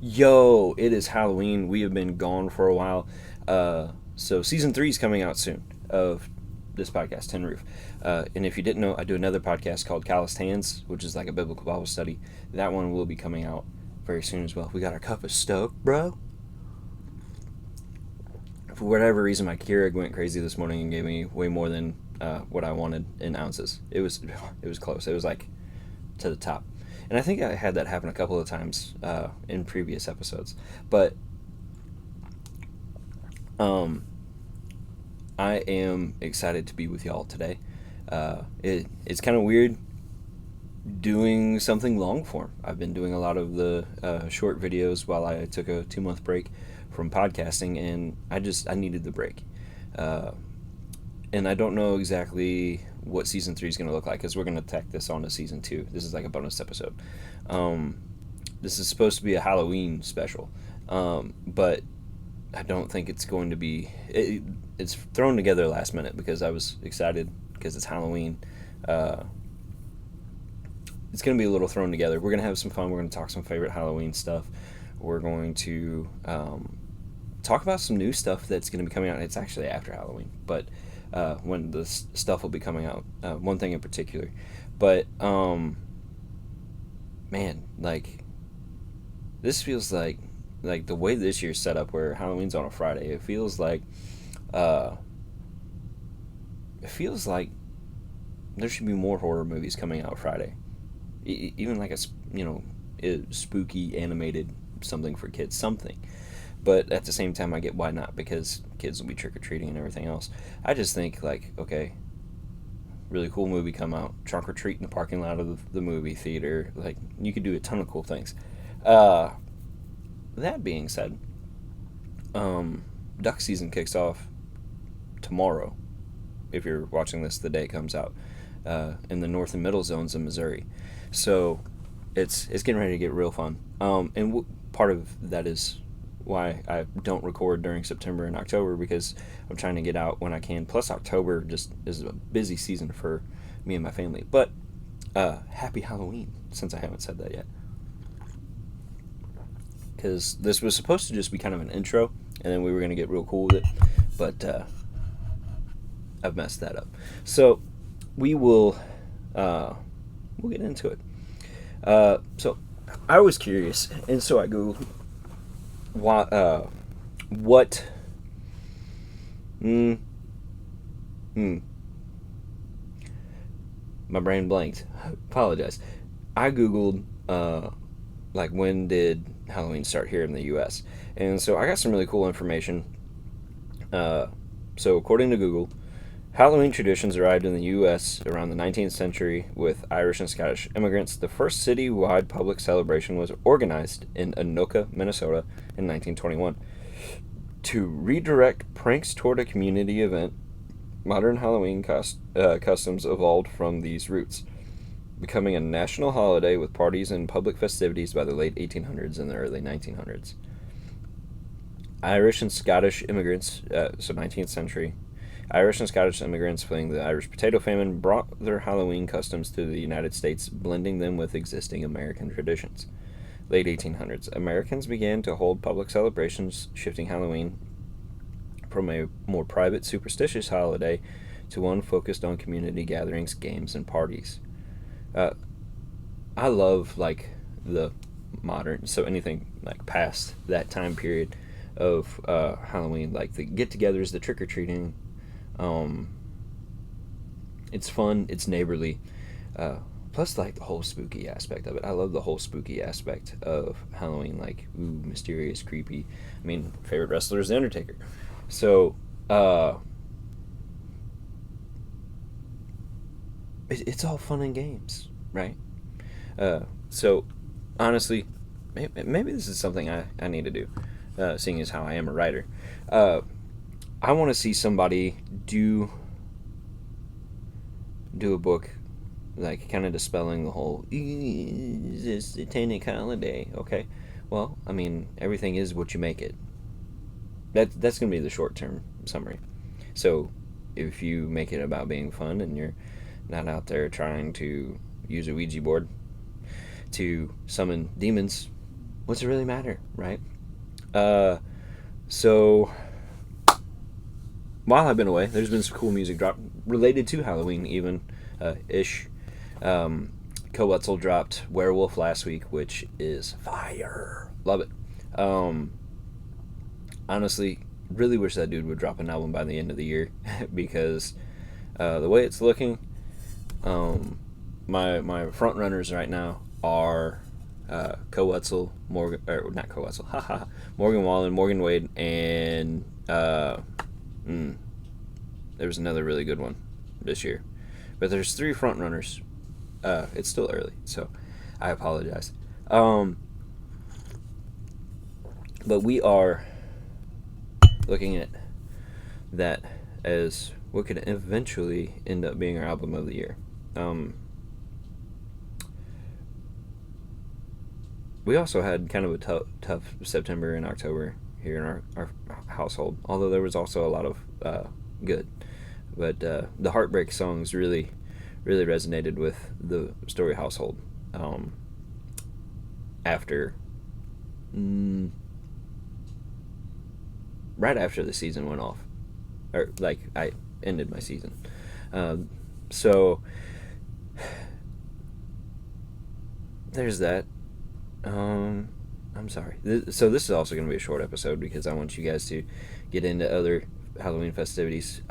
Yo, it is Halloween. We have been gone for a while. So season 3 is coming out soon of this podcast, Tin Roof. And if you didn't know, I do another podcast called Calloused Hands, which is like a biblical Bible study. That one will be coming out very soon as well. We got our cup of Stoke, bro. For whatever reason, my Keurig went crazy this morning and gave me way more than what I wanted in ounces. It was close. It was like to the top. And I think I had that happen a couple of times in previous episodes. But um, I am excited to be with y'all today. It's kind of weird doing something long form. I've been doing a lot of the short videos while I took a 2-month break from podcasting, and I needed the break. Uh, and I don't know exactly what season 3 is going to look like because we're going to tack this on to season 2. This is like a bonus episode. Um, this is supposed to be a Halloween special, but I don't think it's going to be. It's thrown together last minute because I was excited because it's Halloween. Uh, it's going to be a little thrown together. We're going to have some fun. We're going to talk some favorite Halloween stuff. We're going to talk about some new stuff that's going to be coming out. It's actually after Halloween, but when the stuff will be coming out. One thing in particular. But, man, like, this feels like the way this year's set up where Halloween's on a Friday, uh, it feels like there should be more horror movies coming out Friday. Even like a spooky animated something for kids, something. But at the same time, I get why not, because kids will be trick-or-treating and everything else. I just think, like, okay, really cool movie come out, trunk or treat in the parking lot of the movie theater. Like, you could do a ton of cool things. Uh, that being said, duck season kicks off tomorrow, if you're watching this the day it comes out, in the north and middle zones of Missouri. So it's getting ready to get real fun. And part of that is why I don't record during September and October, because I'm trying to get out when I can. Plus, October just is a busy season for me and my family. But happy Halloween, since I haven't said that yet. Because this was supposed to just be kind of an intro, and then we were going to get real cool with it. But I've messed that up. So we will we'll get into it. So I was curious, and so I googled what mm, mm, my brain blanked. Apologize. I googled like when did Halloween start here in the U.S. and so I got some really cool information. So according to Google, Halloween traditions arrived in the U.S. around the 19th century with Irish and Scottish immigrants. The first city-wide public celebration was organized in Anoka, Minnesota in 1921. To redirect pranks toward a community event, modern Halloween customs evolved from these roots, becoming a national holiday with parties and public festivities by the late 1800s and the early 1900s. Irish and Scottish immigrants, so 19th century, Irish and Scottish immigrants fleeing the Irish potato famine brought their Halloween customs to the United States, blending them with existing American traditions. Late 1800s, Americans began to hold public celebrations, shifting Halloween from a more private, superstitious holiday to one focused on community gatherings, games, and parties. Uh, I love, like, the modern, so anything like past that time period of Halloween, like the get-togethers, the trick-or-treating. Um, it's fun. It's neighborly. Plus, like the whole spooky aspect of it. I love the whole spooky aspect of Halloween. Like, ooh, mysterious, creepy. I mean, favorite wrestler is The Undertaker. So, it's all fun and games, right? So, honestly, maybe this is something I need to do, seeing as how I am a writer. I want to see somebody do a book, like, kind of dispelling the whole "Is this satanic holiday?" Okay, well, I mean, everything is what you make it. That's gonna be the short term summary. So, if you make it about being fun and you're not out there trying to use a Ouija board to summon demons what's it really matter, right? Uh, so while I've been away, there's been some cool music drop related to Halloween, even ish. Um, Coetzel dropped Werewolf last week, which is fire. Love it. Um, Honestly, really wish that dude would drop an album by the end of the year because the way it's looking, um, my front runners right now are Coetzel, Morgan, or not Coetzel, haha, Morgan Wallen, Morgan Wade, and mm, there was another really good one this year. But there's three front runners. It's still early, so I apologize. Um, but we are looking at that as what could eventually end up being our album of the year. Um, we also had kind of a tough September and October here in our household, although there was also a lot of good. But the heartbreak songs really resonated with the Story household after mm, right after the season went off, or like I ended my season. So there's that. I'm sorry. So this is also going to be a short episode because I want you guys to get into other Halloween festivities.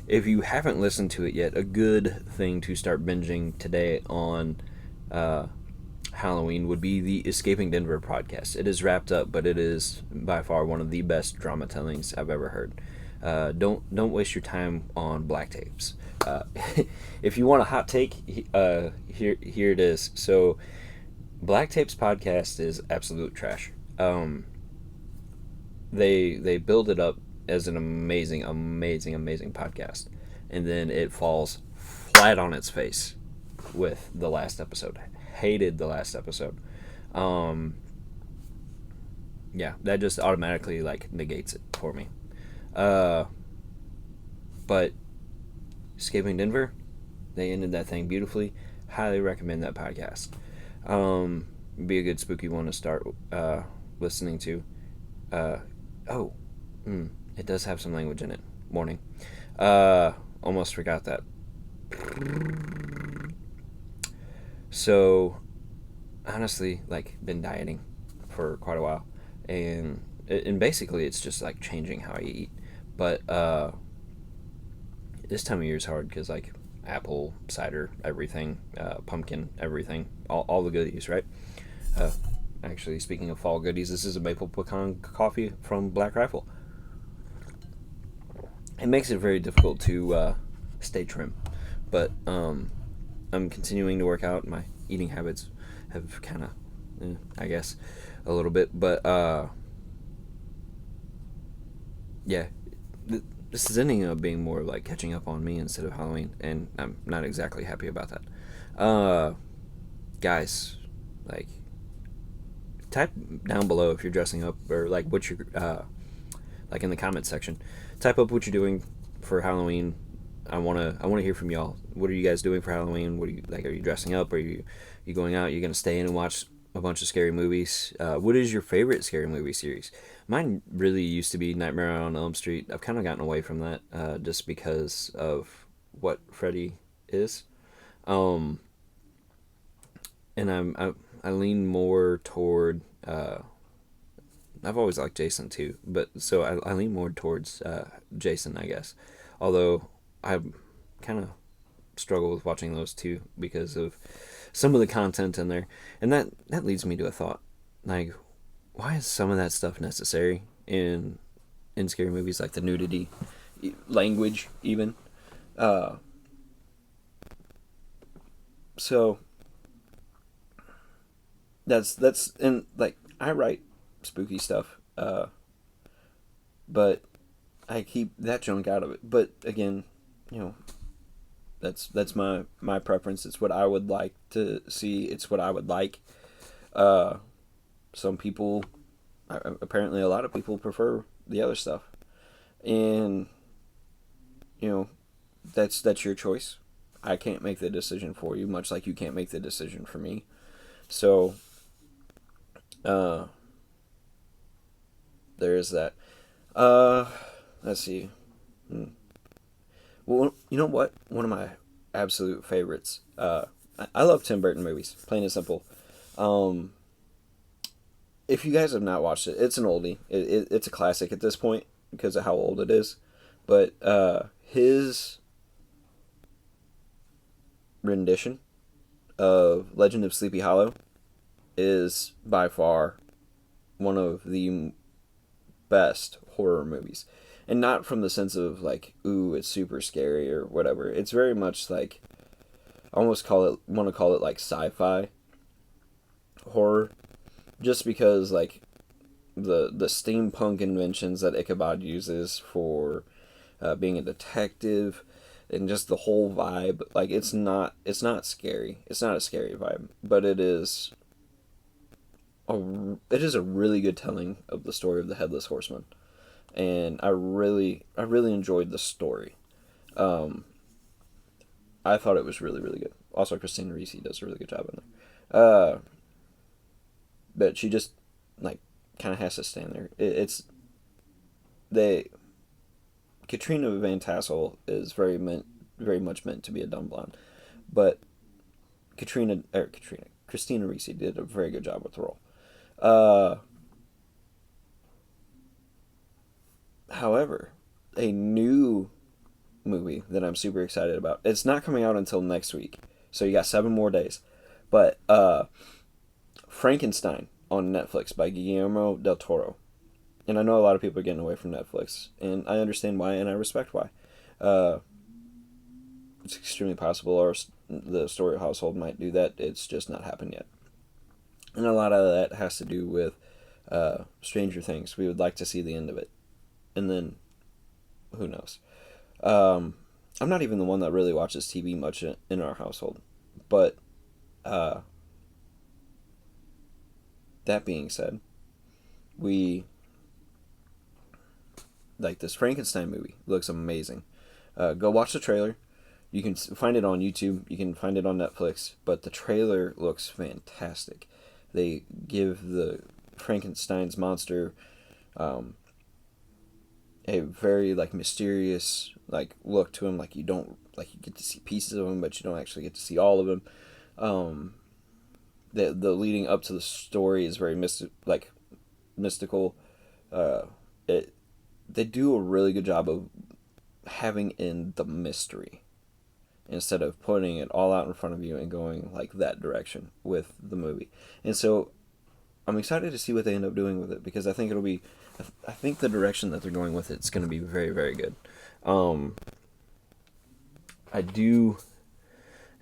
If you haven't listened to it yet, a good thing to start binging today on uh, Halloween would be the Escaping Denver podcast. It is wrapped up, but it is by far one of the best drama tellings I've ever heard. Don't waste your time on black tapes. Uh, if you want a hot take, here it is. So, Black Tapes podcast is absolute trash. They build it up as an amazing podcast, and then it falls flat on its face with the last episode. Hated the last episode. Um, yeah, that just automatically like negates it for me. Uh, but Escaping Denver, they ended that thing beautifully. Highly recommend that podcast. Be a good spooky one to start listening to. Uh, oh, it does have some language in it. Warning. Almost forgot that. So, honestly, like, been dieting for quite a while, and basically it's just like changing how I eat. But this time of year is hard because like apple cider, everything, pumpkin, everything, all the goodies, right? Uh, Actually, speaking of fall goodies, this is a maple pecan coffee from Black Rifle. It makes it very difficult to stay trim, but I'm continuing to work out. My eating habits have kind of, I guess, a little bit, but yeah, this is ending up being more like catching up on me instead of Halloween, and I'm not exactly happy about that. Guys, like, type down below if you're dressing up or like what you're like in the comment section. Type up what you're doing for Halloween. I wanna hear from y'all. What are you guys doing for Halloween? What are you like? Are you dressing up? Are you going out? You're gonna stay in and watch a bunch of scary movies. What is your favorite scary movie series? Mine really used to be Nightmare on Elm Street. I've kind of gotten away from that just because of what Freddy is. Um, and I lean more toward. I've always liked Jason too, but so I lean more towards Jason, I guess. Although I kind of struggle with watching those two because of some of the content in there, and that leads me to a thought: like, why is some of that stuff necessary in scary movies, like the nudity, language, even? Uh, so that's and like I write spooky stuff, but I keep that junk out of it. But again, you know, that's my preference. It's what I would like to see. It's what I would like. Uh, some people, apparently, a lot of people prefer the other stuff, and you know, that's your choice. I can't make the decision for you, much like you can't make the decision for me. So Uh, there is that. Uh, let's see. Hmm. Well, you know what? One of my absolute favorites. I love Tim Burton movies, plain and simple. Um, if you guys have not watched it, it's an oldie. It's a classic at this point because of how old it is. But his rendition of Legend of Sleepy Hollow is by far one of the best horror movies. And not from the sense of like, ooh, it's super scary or whatever. It's very much like, I almost want to call it like sci-fi horror, just because like the steampunk inventions that Ichabod uses for being a detective, and just the whole vibe. Like it's not scary. It's not a scary vibe, but it is a really good telling of the story of the headless horseman, and I really enjoyed the story. Um, I thought it was really really good. Also, Christina Ricci does a really good job in there. But she just like kind of has to stand there. It's they Katrina Van Tassel is very much meant to be a dumb blonde, but Christina Ricci did a very good job with the role. Uh, However, a new movie that I'm super excited about. It's not coming out until next week, so you got 7 more days. But Frankenstein on Netflix by Guillermo del Toro. And I know a lot of people are getting away from Netflix, and I understand why, and I respect why. Uh, it's extremely possible the Story household might do that. It's just not happened yet. And a lot of that has to do with Stranger Things. We would like to see the end of it. And then, who knows? Um, I'm not even the one that really watches TV much in our household. But uh, that being said, we like this Frankenstein movie. Looks amazing. Go watch the trailer. You can find it on YouTube. You can find it on Netflix. But the trailer looks fantastic. They give the Frankenstein's monster um, a very like mysterious like look to him. Like you get to see pieces of him, but you don't actually get to see all of him. Um, the leading up to the story is very mystical. Uh, it They do a really good job of having in the mystery instead of putting it all out in front of you and going like that direction with the movie. And so I'm excited to see what they end up doing with it because I think it'll be, I think the direction that they're going with it's going to be very very good. Um, I do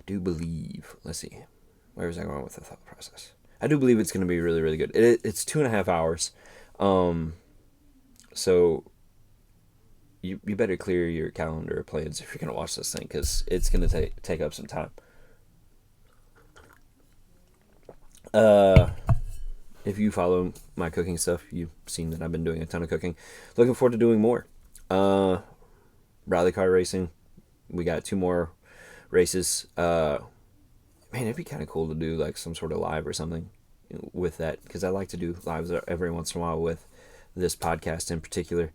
believe. Let's see, where was I going with the thought process? I do believe it's going to be really really good. It's 2.5 hours, um, so you better clear your calendar plans if you're going to watch this thing because it's going to take up some time. Uh, if you follow my cooking stuff, you've seen that I've been doing a ton of cooking. Looking forward to doing more. Uh, Rally car racing. We got 2 more races. Man, it'd be kind of cool to do like some sort of live or something with that because I like to do lives every once in a while with this podcast in particular.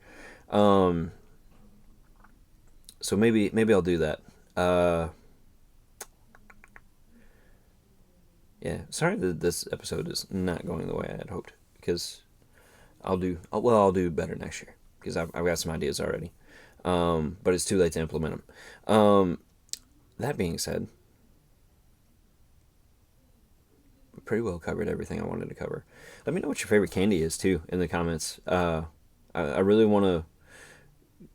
Um, so maybe I'll do that. Uh, yeah, sorry that this episode is not going the way I had hoped because I'll do better next year because I've got some ideas already. But it's too late to implement them. That being said, pretty well covered everything I wanted to cover. Let me know what your favorite candy is too in the comments. I really want to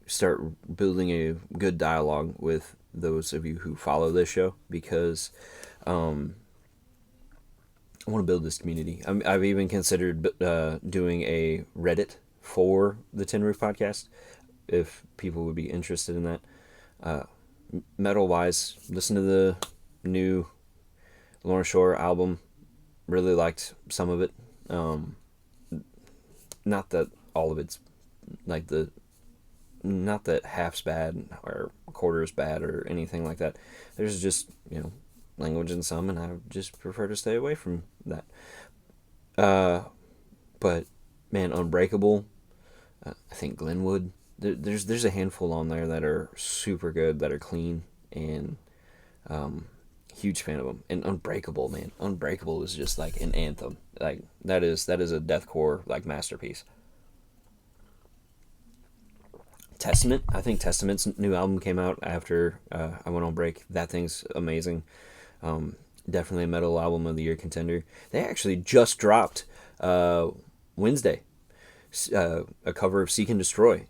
start building a good dialogue with those of you who follow this show because um, I want to build this community. I've even considered doing a Reddit for the Tin Roof podcast if people would be interested in that. Uh, Metal wise, listen to the new Lawrence Shore album. Really liked some of it. Um, Not that all of it's like not that half's bad or quarter's bad or anything like that. There's just language in some, and I just prefer to stay away from that. Uh, But man, Unbreakable. I think Glenwood. There's a handful on there that are super good, that are clean, and um, huge fan of them. And Unbreakable, man, Unbreakable is just like an anthem. Like that is a deathcore like masterpiece. Testament. I think Testament's new album came out after I went on break. That thing's amazing. Um, Definitely a metal album of the year contender. They actually just dropped Wednesday a cover of Seek and Destroy.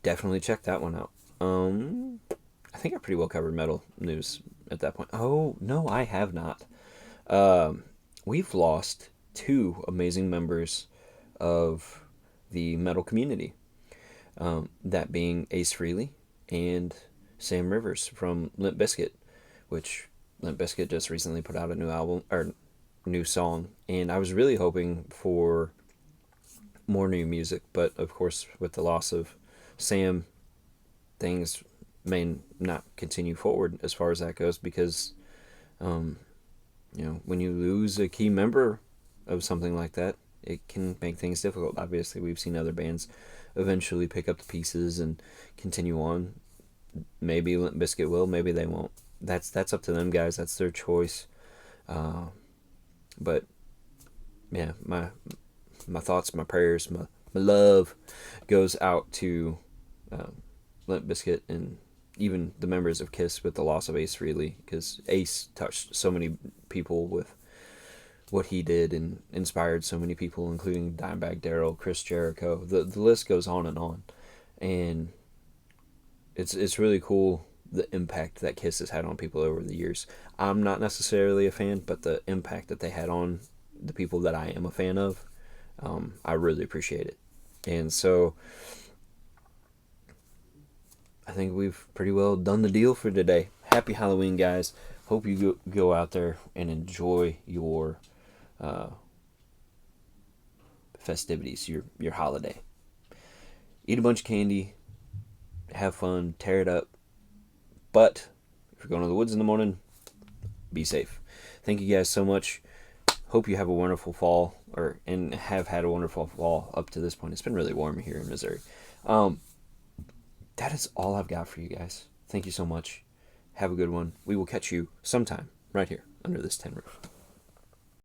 Definitely check that one out. I think I pretty well covered metal news at that point. Oh no, I have not. We've lost two amazing members of the metal community. That being Ace Frehley and Sam Rivers from Limp Bizkit, which Limp Bizkit just recently put out a new album or new song, and I was really hoping for more new music, but of course, with the loss of Sam, things may not continue forward as far as that goes because, um, when you lose a key member of something like that, it can make things difficult. Obviously, we've seen other bands eventually pick up the pieces and continue on. Maybe Limp Bizkit will, maybe they won't. That's up to them guys. That's their choice. Uh, but yeah, my thoughts, my prayers, my love goes out to Limp Bizkit and even the members of Kiss with the loss of Ace Frehley, because Ace touched so many people with what he did and inspired so many people, including Dimebag Darrell, Chris Jericho. The list goes on, and it's really cool the impact that Kiss has had on people over the years. I'm not necessarily a fan, but the impact that they had on the people that I am a fan of, I really appreciate it. And so I think we've pretty well done the deal for today. Happy Halloween, guys. Hope you go out there and enjoy your festivities, your holiday. Eat a bunch of candy, have fun, tear it up. But if you're going to the woods in the morning, be safe. Thank you guys so much. Hope you have a wonderful fall, and have had a wonderful fall up to this point. It's been really warm here in Missouri. That is all I've got for you guys. Thank you so much. Have a good one. We will catch you sometime right here under this tin roof.